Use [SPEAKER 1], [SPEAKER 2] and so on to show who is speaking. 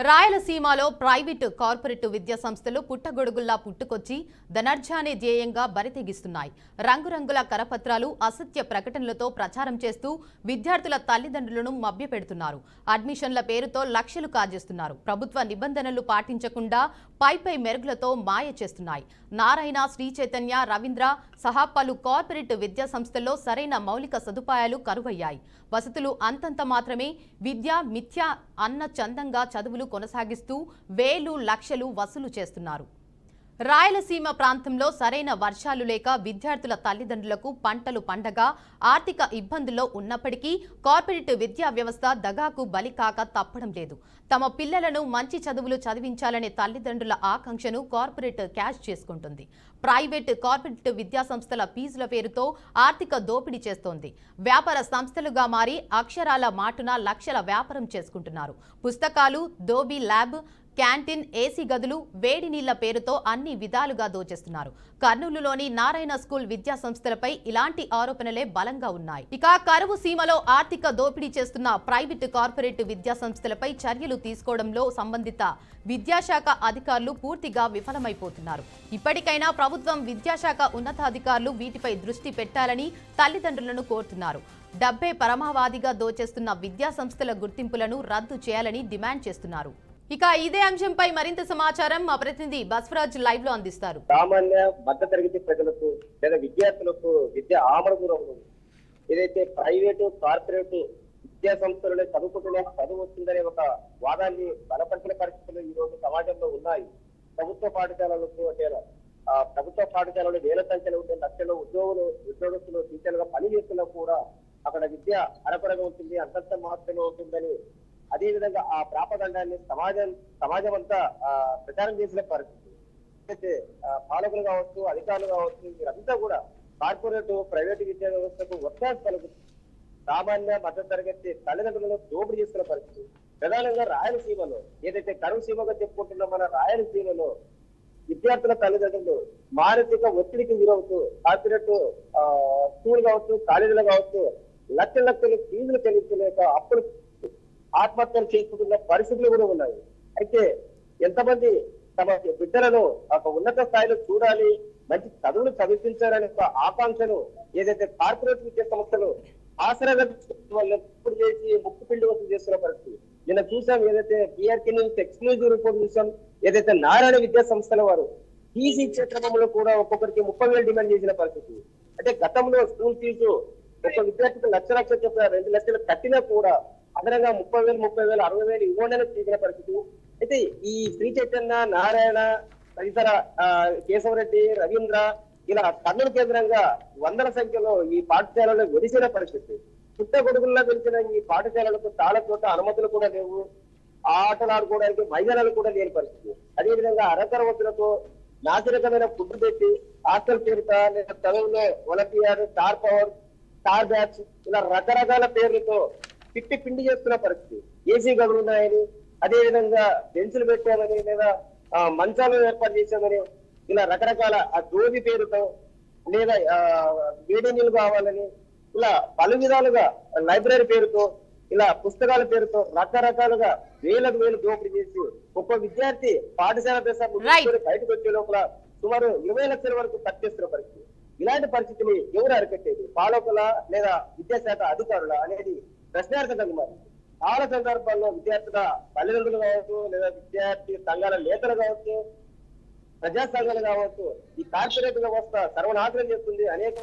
[SPEAKER 1] రాయలసీమలో private corporate విద్యా సంస్థలు పుట్టగొడుగుల్లా పుట్టుకొచ్చి ధనార్జనే ధ్యేయంగా బరితెగిస్తున్నాయి. రంగురంగుల కరపత్రాలు, అసత్య ప్రకటనలతో ప్రచారం చేస్తూ విద్యార్థుల తల్లిదండ్రులను మభ్యపెడుతున్నారు. అడ్మిషన్ల పేరుతో లక్షలు కాజేస్తున్నారు. ప్రభుత్వ నిబంధనలు పాటించకుండా పై మెరుగులతో మాయ చేస్తున్నాయి. నారాయణ, శ్రీ చైతన్య, రవీంద్ర సహా పలు కార్పొరేట్ విద్యా సంస్థల్లో సరైన మౌలిక సదుపాయాలు కరువయ్యాయి. వసతులు అంతంత మాత్రమే. విద్య మిథ్య అన్న చందంగా చదువులు కొనసాగిస్తూ వేలు లక్షలు వసూలు చేస్తున్నారు. రాయలసీమ ప్రాంతంలో సరైన వర్షాలు లేక విద్యార్థుల తల్లిదండ్రులకు పంటలు పండగ, ఆర్థిక ఇబ్బందుల్లో ఉన్నప్పటికీ కార్పొరేట్ విద్యా వ్యవస్థ దగాకు బలికాక తప్పడం లేదు. తమ పిల్లలను మంచి చదువులు చదివించాలనే తల్లిదండ్రుల ఆకాంక్షను కార్పొరేట్ క్యాష్ చేసుకుంటుంది. ప్రైవేట్ కార్పొరేట్ విద్యా సంస్థల ఫీజుల పేరుతో ఆర్థిక దోపిడీ చేస్తోంది. వ్యాపార సంస్థలుగా మారి అక్షరాల మాటున లక్షల వ్యాపారం చేసుకుంటున్నారు. పుస్తకాలు, దోబీ ల్యాబ్, క్యాంటీన్, ఏసీ గదులు, వేడి నీళ్ల పేరుతో అన్ని విధాలుగా దోచేస్తున్నారు. కర్నూలులోని నారాయణ స్కూల్ విద్యా సంస్థలపై ఇలాంటి ఆరోపణలే బలంగా ఉన్నాయి. ఇక కరువు సీమలో ఆర్థిక దోపిడీ చేస్తున్న ప్రైవేటు కార్పొరేట్ విద్యా సంస్థలపై చర్యలు తీసుకోవడంలో సంబంధిత విద్యాశాఖ అధికారులు పూర్తిగా విఫలమైపోతున్నారు. ఇప్పటికైనా ప్రభుత్వం, విద్యాశాఖ ఉన్నతాధికారులు వీటిపై దృష్టి పెట్టాలని తల్లిదండ్రులను కోరుతున్నారు. డబ్బే పరమావధిగా దోచేస్తున్న విద్యా సంస్థల గుర్తింపులను రద్దు చేయాలని డిమాండ్ చేస్తున్నారు. ఇక ఇదే అంశంపై మరింత సమాచారం మా ప్రతినిధి బస్వరాజ్ లైవ్ లో అందిస్తారు.
[SPEAKER 2] సామాన్య మధ్యతరగతి ప్రజలకు లేదా విద్యార్థులకు విద్య ఆమరణ ఏదైతే ప్రైవేటు కార్పొరేట్ విద్యా సంస్థలలో చదువుకుంటూనే చదువు వస్తుందనే ఒక వాదాన్ని బలపరిచిన పరిస్థితులు ఈ రోజు సమాజంలో ఉన్నాయి. ప్రభుత్వ పాఠశాలలకు అంటే ప్రభుత్వ పాఠశాలలో వేల సంఖ్యలో ఉంటే లక్షల్లో ఉద్యోగస్తులు టీచర్లుగా పనిచేస్తున్నా కూడా అక్కడ విద్య అరకొరగా ఉంటుంది, అంతంత మాత్రమే ఉంటుందని అదే విధంగా ఆ ప్రాపగండాన్ని సమాజం అంతా ప్రచారం చేసిన పరిస్థితి. అయితే పాలకులు కావచ్చు, అధికారులు కావచ్చు, వీరంతా కూడా కార్పొరేట్ ప్రైవేటు విద్యా వ్యవస్థకు ఒత్తాసు పలుకుతుంది. సామాన్య మధ్యతరగతి తల్లిదండ్రులను దోపిడీ చేస్తున్న పరిస్థితి. ప్రధానంగా రాయలసీమలో ఏదైతే కరువు సీమగా చెప్పుకుంటున్న మన రాయలసీమలో విద్యార్థుల తల్లిదండ్రులు మానసిక ఒత్తిడికి గురవుతూ కార్పొరేట్ స్కూల్ కావచ్చు, కాలేజీలు కావచ్చు లక్షల ఫీజులు చెల్లించలేక అప్పులు ఆత్మహత్యలు చేసుకుంటున్న పరిస్థితులు కూడా ఉన్నాయి. అయితే ఎంతమంది తమ బిడ్డలను ఒక ఉన్నత స్థాయిలో చూడాలి, మంచి చదువులు చదివించాలనే ఒక ఆకాంక్షను ఏదైతే కార్పొరేట్ విద్యా సంస్థలు ఆసరాగా వాళ్ళు చేసి ముక్కు పిండి వసూలు చేస్తున్న పరిస్థితి నిన్న చూసాం. ఏదైతే బీఆర్కే న్యూస్ ఎక్స్క్లూజివ్ రిపోర్ట్ చూసాం. ఏదైతే నారాయణ విద్యా సంస్థల వారు ఫీజు ఇచ్చే క్రమంలో కూడా ఒక్కొక్కరికి 30,000 డిమాండ్ చేసిన పరిస్థితి. అంటే గతంలో స్కూల్ ఫీజు ఒక విద్యార్థికి లక్ష చెప్పిన 2 లక్షలు కట్టినా కూడా అదనంగా 30,000, 60,000 ఇవ్వండి తీసిన పరిస్థితి. అయితే ఈ శ్రీ చైతన్య, నారాయణ, తదితర కేశవరెడ్డి, రవీంద్ర ఇలా కర్నూలు కేంద్రంగా వందల సంఖ్యలో ఈ పాఠశాలలో వెలిసిన పరిస్థితి. పుట్టగొడుగుల్లో వెలిసిన ఈ పాఠశాలలకు చాలా చోట అనుమతులు కూడా లేవు, ఆటలు ఆడుకోవడానికి మైదానాలు కూడా లేని పరిస్థితి. అదేవిధంగా అరతరవతులకు నాసిరకమైన ఫుడ్ పెట్టి హాస్టల్ పేరుత లేదా చదువులో olympiad, star power, star batch ఇలా రకరకాల పేర్లతో పిట్టి పిండి చేస్తున్న పరిస్థితి. ఏసీ గదులు ఉన్నాయని, అదే విధంగా బెంచులు పెట్టామని లేదా మంచాలు ఏర్పాటు చేశామని ఇలా రకరకాల ఆ దోబి పేరుతో లేదా వేడి నీళ్ళు కావాలని ఇలా పలు విధాలుగా లైబ్రరీ పేరుతో ఇలా పుస్తకాల పేరుతో రకరకాలుగా వేలకు వేలు దోపిడీ చేసి ఒక్కో విద్యార్థి పాఠశాల దశ బయటకు వచ్చే లోపల సుమారు 20 లక్షల వరకు ఖర్చేస్తున్న పరిస్థితి. ఇలాంటి పరిస్థితిని ఎవరు అరికట్టేది? పాలకుల లేదా విద్యాశాఖ అధికారుల అనేది ప్రశ్నార్థకంగా మారింది. చాలా సందర్భాల్లో విద్యార్థుల తల్లిదండ్రులు కావచ్చు, లేదా విద్యార్థి సంఘాల నేతలు కావచ్చు, ప్రజా సంఘాలు కావచ్చు, ఈ కార్పొరేట్ వ్యవస్థ సర్వనాశనం చేస్తుంది. అనేక